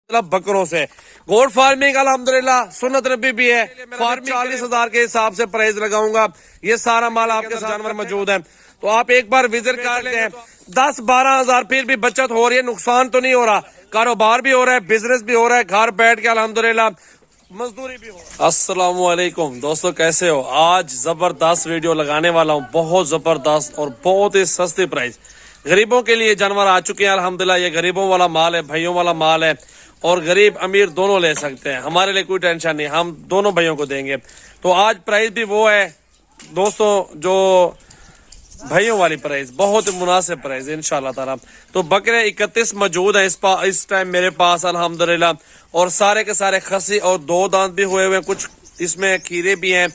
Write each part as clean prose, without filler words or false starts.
बकरों से। गोट फार्मिंग अल्हम्दुलिल्लाह सुन्नत नबी भी है। फार्मिंग 40,000 के हिसाब से प्राइस लगाऊंगा। ये सारा माल आपके जानवर मौजूद है, तो आप एक बार विजिट कर लेते हैं। 10-12 हजार फिर भी बचत हो रही है, नुकसान तो नहीं हो रहा, कारोबार भी हो रहा है, बिजनेस भी हो रहा है, घर बैठ के अल्हम्दुलिल्लाह मजदूरी भी हो। अस्सलाम वालेकुम दोस्तों, कैसे हो? आज जबरदस्त वीडियो लगाने वाला हूँ, बहुत जबरदस्त और बहुत ही सस्ती प्राइस। गरीबों के लिए जानवर आ चुके हैं अल्हम्दुलिल्लाह। ये गरीबों वाला माल है, भाइयों वाला माल है, और गरीब अमीर दोनों ले सकते हैं। हमारे लिए कोई टेंशन नहीं, हम दोनों भाइयों को देंगे। तो आज प्राइस भी वो है दोस्तों, जो भाइयों वाली प्राइस, बहुत मुनासिब प्राइस इंशाल्लाह ताला। तो बकरे 31 मौजूद है इस टाइम मेरे पास अल्हम्दुलिल्लाह, और सारे के सारे खसी और 2 दांत भी हुए हुए, कुछ इसमें खीरे भी हैं।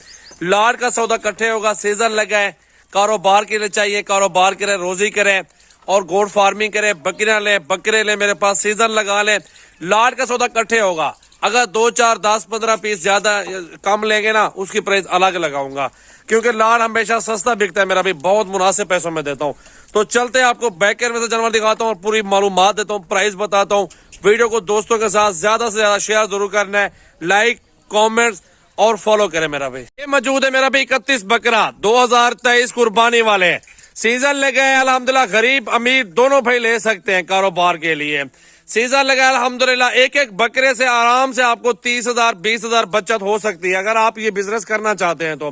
लाड़ का सौदा इकट्ठे होगा, सीजन लगा है, कारोबार के लिए चाहिए, कारोबार करे, रोजी करे और गोट फार्मिंग करे, बकरियां ले, बकरे ले, मेरे पास सीजन लगा ले। लाड़ का सौदा इकट्ठे होगा, अगर 2, 4, 10, 15 पीस ज्यादा कम लेंगे ना, उसकी प्राइस अलग लगाऊंगा, क्योंकि लाड़ हमेशा सस्ता बिकता है मेरा भी, बहुत मुनासिब पैसों में देता हूँ। तो चलते हैं, आपको बैकर में से जानवर दिखाता हूँ और पूरी मालूमात देता हूँ, प्राइस बताता हूँ। वीडियो को दोस्तों के साथ ज्यादा से ज्यादा शेयर जरूर करना है, लाइक कॉमेंट्स और फॉलो करें मेरा भाई। ये मौजूद है मेरा भी 31 बकरा 2023 कुर्बानी वाले, सीजन लगे हैं अल्हम्दुलिल्लाह। गरीब अमीर दोनों भाई ले सकते हैं कारोबार के लिए, सीजन लगा अल्हम्दुलिल्लाह। एक एक बकरे से आराम से आपको 30,000 20,000 बचत हो सकती है, अगर आप ये बिजनेस करना चाहते हैं। तो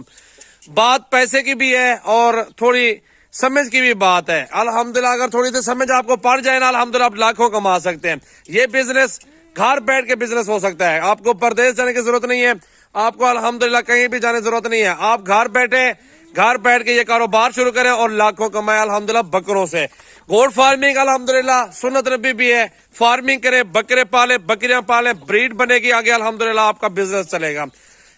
बात पैसे की भी है और थोड़ी समझ की भी बात है अल्हम्दुलिल्लाह। अगर थोड़ी सी समझ आपको पड़ जाए ना अल्हम्दुलिल्लाह, आप लाखों कमा सकते हैं। ये बिजनेस घर बैठ के बिजनेस हो सकता है, आपको परदेश जाने की जरूरत नहीं है, आपको अल्हम्दुलिल्लाह कहीं भी जाने की जरूरत नहीं है। आप घर बैठ के ये कारोबार शुरू करें और लाखों कमाए अल्हम्दुलिल्लाह बकरों से। गोट फार्मिंग अल्हम्दुलिल्लाह सुन्नत नबी भी है, फार्मिंग करे, बकरे पाले, बकरियां पाले, ब्रीड बनेगी, आगे अल्हम्दुलिल्लाह आपका बिजनेस चलेगा।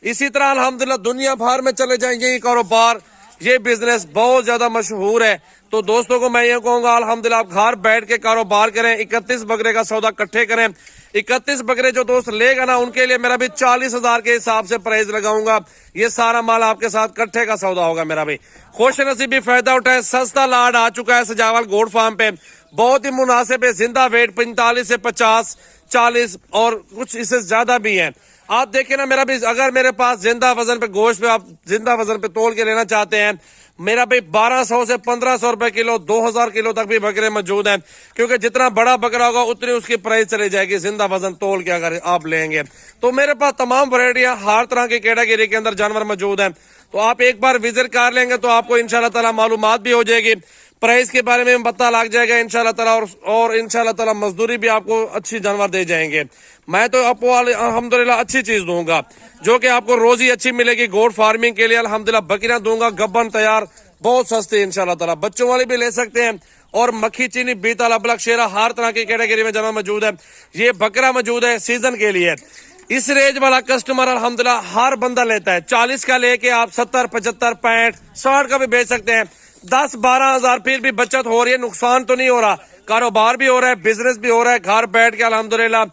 इसी तरह अल्हम्दुलिल्लाह दुनिया भर में चले जाएंगे ये कारोबार, ये बिजनेस बहुत ज्यादा मशहूर है। तो दोस्तों को मैं ये कहूंगा अल्हम्दुलिल्लाह आप घर बैठ के कारोबार करें, 31 बकरे का सौदा इकट्ठे करें। 31 बकरे जो दोस्त लेगा ना, उनके लिए मेरा भी 40,000 के हिसाब से प्राइस लगाऊंगा। ये सारा माल आपके साथ इकट्ठे का सौदा होगा मेरा भी। खुश नसीबी फायदा उठाए, सस्ता लाड आ चुका है सजावल गोट फार्म पे, बहुत ही मुनासिब है। जिंदा वेट 45 से 50, 40 और कुछ इससे ज्यादा भी है। आप देखिए ना मेरा भी, अगर मेरे पास जिंदा वजन पे गोश्त पे आप जिंदा वजन पे तोल के लेना चाहते हैं, मेरा भाई 1200 से 1500 रुपए किलो, 2000 किलो तक भी बकरे मौजूद हैं, क्योंकि जितना बड़ा बकरा होगा उतनी उसकी प्राइस चली जाएगी जिंदा वजन तोल के अगर आप लेंगे। तो मेरे पास तमाम वैरायटियां, हर तरह की कैटेगरी के अंदर जानवर मौजूद हैं। तो आप एक बार विजिट कर लेंगे तो आपको इंशाल्लाह ताला मालूमात भी हो जाएगी, प्राइस के बारे में पता लग जाएगा इंशाल्लाह ताला, और इंशाल्लाह ताला मजदूरी भी आपको अच्छी जानवर दे जाएंगे। मैं तो आपको अल्हम्दुलिल्लाह अच्छी चीज दूंगा, जो कि आपको रोजी अच्छी मिलेगी। गोट फार्मिंग के लिए अल्हम्दुलिल्लाह बकरियां दूंगा, गब्बन तैयार, बहुत सस्ती इंशाल्लाह ताला, बच्चों वाले भी ले सकते हैं। और मक्खी, चीनी, बीतल, अबलक, शेरा, हर तरह की कैटेगरी में जानवर मौजूद है। ये बकरा मौजूद है सीजन के लिए। इस रेंज वाला कस्टमर अल्हम्दुलिल्लाह हर बंदा लेता है। 40 का लेके आप 70, 75, 65, 60 का भी बेच सकते हैं। 10-12 हजार फिर भी बचत हो रही है, नुकसान तो नहीं हो रहा, कारोबार भी हो रहा है, बिजनेस भी हो रहा है, घर बैठ के अल्हम्दुलिल्लाह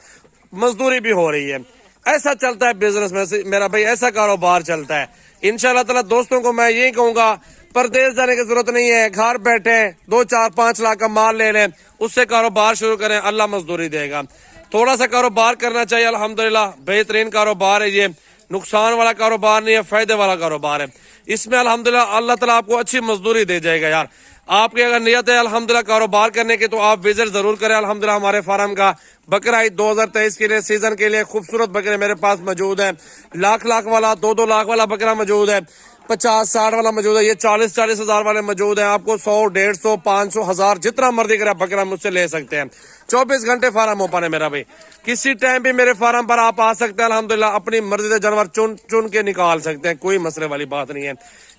मजदूरी भी हो रही है। ऐसा चलता है बिजनेस में मेरा भाई, ऐसा कारोबार चलता है इंशाल्लाह ताला। दोस्तों को मैं यही कहूंगा, परदेश जाने की जरूरत नहीं है, घर बैठे 2, 4, 5 लाख का माल ले लें, उससे कारोबार शुरू करें, अल्लाह मजदूरी देगा। थोड़ा सा कारोबार करना चाहिए अल्हम्दुलिल्लाह, बेहतरीन कारोबार है ये, नुकसान वाला कारोबार नहीं है, फायदे वाला कारोबार है। इसमें अल्हम्दुलिल्लाह अल्लाह ताला आपको अच्छी मजदूरी दे जाएगा यार। आपकी अगर नियत है अल्हम्दुलिल्लाह कारोबार करने की, तो आप विजिट जरूर करें अल्हम्दुलिल्लाह हमारे फार्म का। बकरा ईद 2023 के लिए, सीजन के लिए खूबसूरत बकरे मेरे पास मौजूद है। लाख वाला, 2 लाख वाला बकरा मौजूद है, 50-60 वाला मौजूद है, ये 40 हजार वाले मौजूद हैं। आपको 100, 150, 500, 1000 जितना मर्जी करा बकरा मुझसे ले सकते हैं। 24 घंटे फार्म ओपन है मेरा भाई, किसी टाइम भी मेरे फार्म पर आप आ सकते हैं अल्हम्दुलिल्लाह, अपनी मर्जी से जानवर चुन के निकाल सकते हैं, कोई मसले वाली बात नहीं है।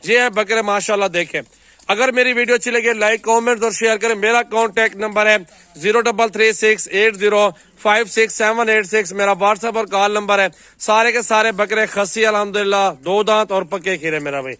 ये है बकरे माशाल्लाह। देखें, अगर मेरी वीडियो अच्छी लगे लाइक कमेंट और शेयर करें। मेरा कॉन्टेक्ट नंबर है 033680568786, मेरा व्हाट्सएप और कॉल नंबर है। सारे के सारे बकरे खसी अल्हम्दुलिल्लाह, 2 दांत और पक्के खीरे मेरा भाई,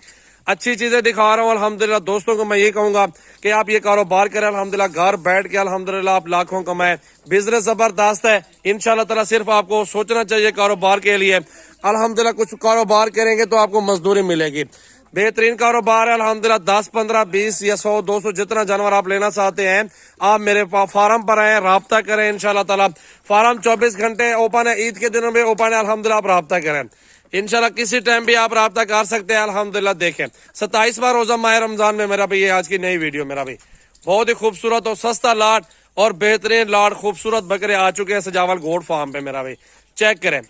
अच्छी चीजें दिखा रहा हूँ अल्हम्दुलिल्लाह। दोस्तों को मैं ये कहूंगा कि आप ये कारोबार करें अल्हम्दुलिल्लाह, घर बैठ के अल्हम्दुलिल्लाह आप लाखों कमाए। बिजनेस जबरदस्त है इंशाल्लाह ताला, सिर्फ आपको सोचना चाहिए कारोबार के लिए। अल्हम्दुलिल्लाह कुछ कारोबार करेंगे तो आपको मजदूरी मिलेगी। बेहतरीन कारोबार है अल्हम्दुलिल्लाह। 10, 15, 20 या 100, 200 जितना जानवर आप लेना चाहते हैं आप मेरे फार्म पर आए, राब्ता करें इंशाल्लाह ताला। फार्म 24 घंटे ओपन है, ईद के दिनों में ओपन है अल्हम्दुलिल्लाह। आप राब्ता करें इंशाल्लाह, किसी टाइम भी आप राब्ता कर सकते हैं अल्हम्दुलिल्लाह। देखें 27वां रोजा माह रमजान में मेरा भाई ये आज की नई वीडियो मेरा भाई बहुत ही खूबसूरत और सस्ता लाट और बेहतरीन लाट खूबसूरत बकरे आ चुके हैं सजावल गोट फार्म पे मेरा भाई। चेक करें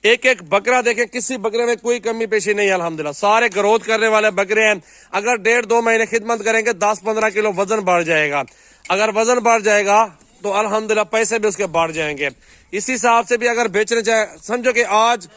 एक एक बकरा, देखें किसी बकरे में कोई कमी पेशी नहीं है अल्हम्दुलिल्लाह। सारे ग्रोथ करने वाले बकरे हैं। अगर 1.5-2 महीने खिदमत करेंगे 10-15 किलो वजन बढ़ जाएगा। अगर वजन बढ़ जाएगा तो अल्हम्दुलिल्लाह पैसे भी उसके बढ़ जाएंगे। इसी हिसाब से भी अगर बेचने चाहे, समझो कि आज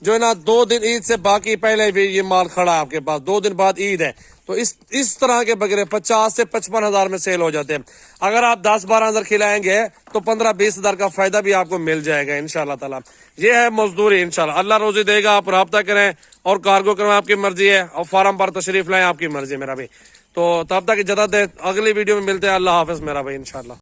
जो है ना 2 दिन ईद से बाकी पहले भी ये माल खड़ा है आपके पास, 2 दिन बाद ईद है, तो इस तरह के बकरे 50 से 55 हजार में सेल हो जाते हैं। अगर आप 10-12 हजार खिलाएंगे तो 15-20 हजार का फायदा भी आपको मिल जाएगा इंशाल्लाह ताला। ये है मजदूरी इंशाल्लाह, अल्लाह रोजी देगा। आप राब्ता करें और कार्गो करवाएं, आपकी मर्जी है, और फार्म पर तशरीफ लाएं, आपकी मर्जी है मेरा भाई। तो तब तक इजाजत दे, अगली वीडियो में मिलते हैं। अल्लाह हाफिज मेरा भाई इंशाल्लाह।